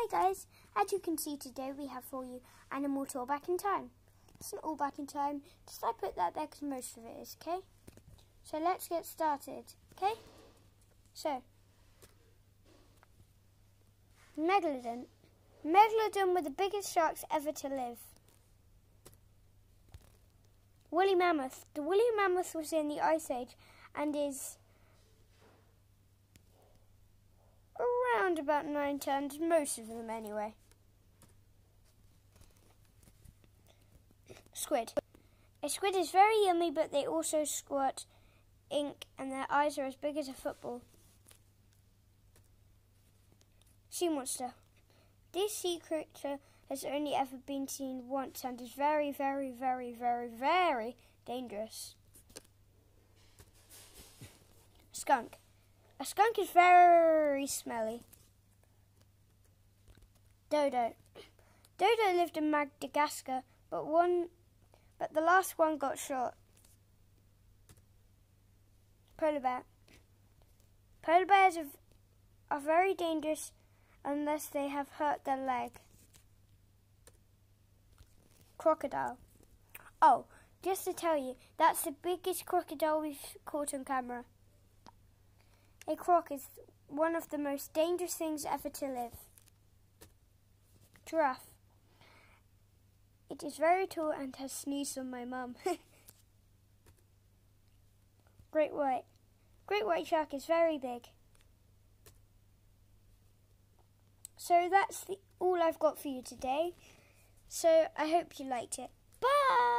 Hi guys, as you can see today we have for you Animal Tour Back in Time. It's not all back in time, just I put that there because most of it is, okay? So let's get started, okay? So, Megalodon. Megalodon were the biggest sharks ever to live. Woolly Mammoth. The woolly mammoth was in the Ice Age and is around about 9 tons, most of them anyway. Squid. A squid is very yummy, but they also squirt ink and their eyes are as big as a football. Sea monster. This sea creature has only ever been seen once and is very, very, very, very, very dangerous. Skunk. A skunk is very smelly. Dodo. Dodo lived in Madagascar, but the last one got shot. Polar bear. Polar bears are very dangerous unless they have hurt their leg. Crocodile. Oh, just to tell you, that's the biggest crocodile we've caught on camera. A croc is one of the most dangerous things ever to live. Giraffe. It is very tall and has sneezed on my mum. Great white. Great white shark is very big. So that's all I've got for you today. So I hope you liked it. Bye!